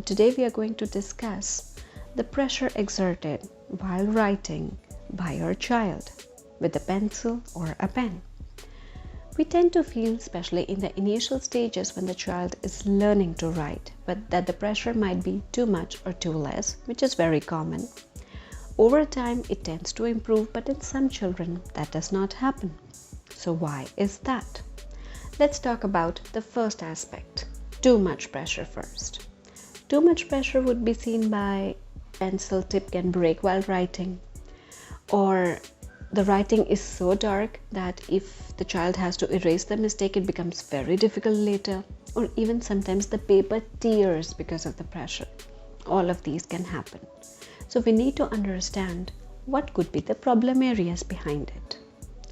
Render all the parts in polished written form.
Today we are going to discuss the pressure exerted while writing by your child with a pencil or a pen. We tend to feel, especially in the initial stages when the child is learning to write, but that the pressure might be too much or too less, which is very common. Over time, it tends to improve, but in some children, that does not happen. So why is that? Let's talk about the first aspect, too much pressure first. Too much pressure would be seen by pencil tip can break while writing, or the writing is so dark that if the child has to erase the mistake, it becomes very difficult later, or even sometimes the paper tears because of the pressure. All of these can happen. So we need to understand what could be the problem areas behind it.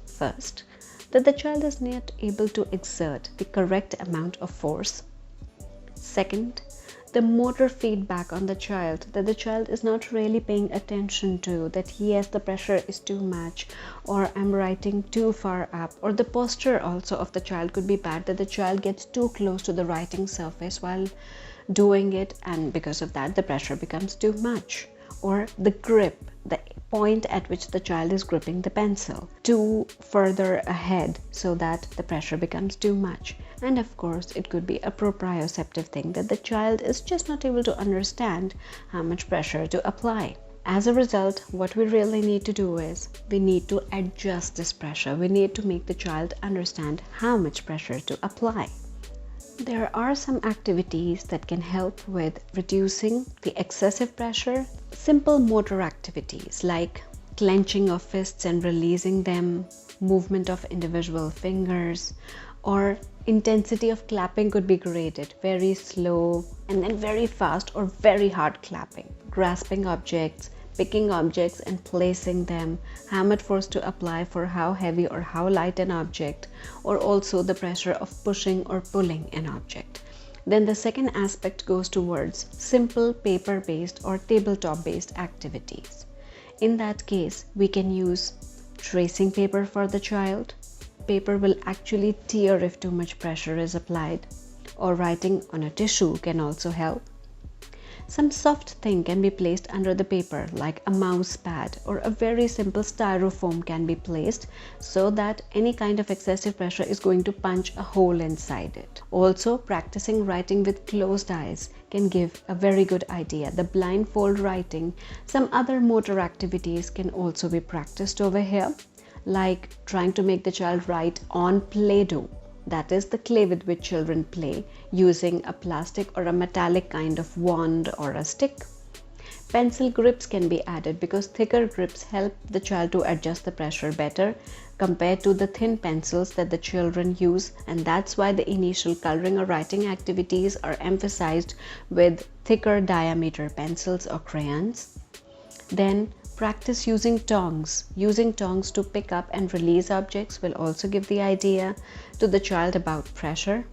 First, that the child is not able to exert the correct amount of force. Second, the motor feedback on the child, that the child is not really paying attention to, that yes, the pressure is too much, or I'm writing too far up, or the posture also of the child could be bad, that the child gets too close to the writing surface while doing it, and because of that the pressure becomes too much. Or the grip, the point at which the child is gripping the pencil too further ahead so that the pressure becomes too much. And of course, it could be a proprioceptive thing, that the child is just not able to understand how much pressure to apply. As a result, what we really need to do is we need to adjust this pressure. We need to make the child understand how much pressure to apply. There are some activities that can help with reducing the excessive pressure. Simple motor activities like clenching of fists and releasing them, movement of individual fingers, or intensity of clapping could be graded, very slow and then very fast or very hard clapping. Grasping objects, picking objects and placing them, how much force to apply for how heavy or how light an object, or also the pressure of pushing or pulling an object. Then the second aspect goes towards simple paper-based or tabletop-based activities. In that case, we can use tracing paper for the child. Paper will actually tear if too much pressure is applied, or writing on a tissue can also help. Some soft thing can be placed under the paper, like a mouse pad, or a very simple styrofoam can be placed so that any kind of excessive pressure is going to punch a hole inside it. Also, practicing writing with closed eyes can give a very good idea. The blindfold writing, some other motor activities can also be practiced over here, like trying to make the child write on Play-Doh. That is the clay with which children play, using a plastic or a metallic kind of wand or a stick. Pencil grips can be added because thicker grips help the child to adjust the pressure better compared to the thin pencils that the children use, and that's why the initial coloring or writing activities are emphasized with thicker diameter pencils or crayons. Then practice using tongs. Using tongs to pick up and release objects will also give the idea to the child about pressure.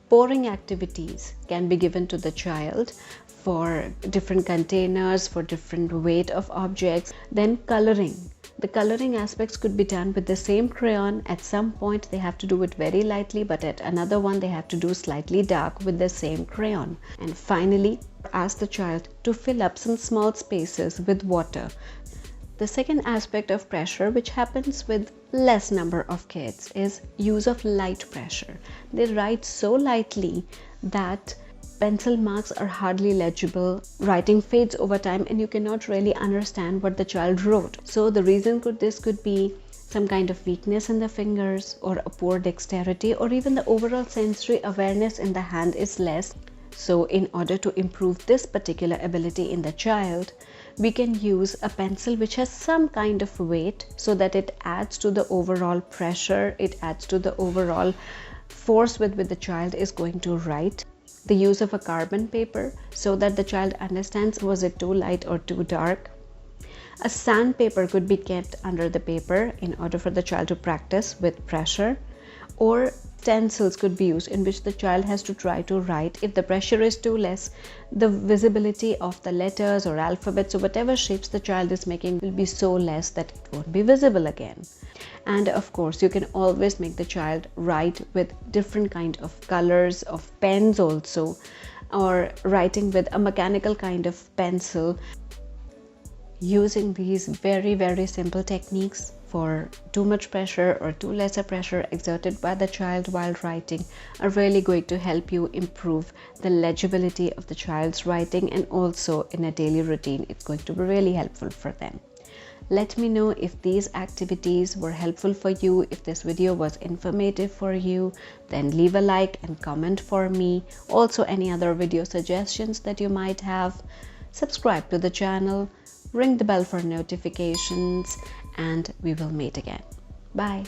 Pouring activities can be given to the child for different containers, for different weight of objects. Then coloring. The coloring aspects could be done with the same crayon. At some point they have to do it very lightly, but at another one they have to do slightly dark with the same crayon. And finally, ask the child to fill up some small spaces with water. The second aspect of pressure, which happens with less number of kids, is use of light pressure. They write so lightly that pencil marks are hardly legible. Writing fades over time and you cannot really understand what the child wrote. So the reason this could be some kind of weakness in the fingers, or a poor dexterity, or even the overall sensory awareness in the hand is less. So in order to improve this particular ability in the child, we can use a pencil which has some kind of weight so that it adds to the overall pressure, it adds to the overall force with which the child is going to write. The use of a carbon paper so that the child understands, was it too light or too dark. A sandpaper could be kept under the paper in order for the child to practice with pressure, or stencils could be used in which the child has to try to write. If the pressure is too less, the visibility of the letters or alphabets or whatever shapes the child is making will be so less that it won't be visible again. And of course, you can always make the child write with different kind of colors of pens also. or writing with a mechanical kind of pencil. Using these very simple techniques for too much pressure or too lesser pressure exerted by the child while writing are really going to help you improve the legibility of the child's writing, and also in a daily routine it's going to be really helpful for them. Let me know if these activities were helpful for you. If this video was informative for you, then leave a like and comment for me. Also, any other video suggestions that you might have. Subscribe to the channel, ring the bell for notifications, and we will meet again. Bye.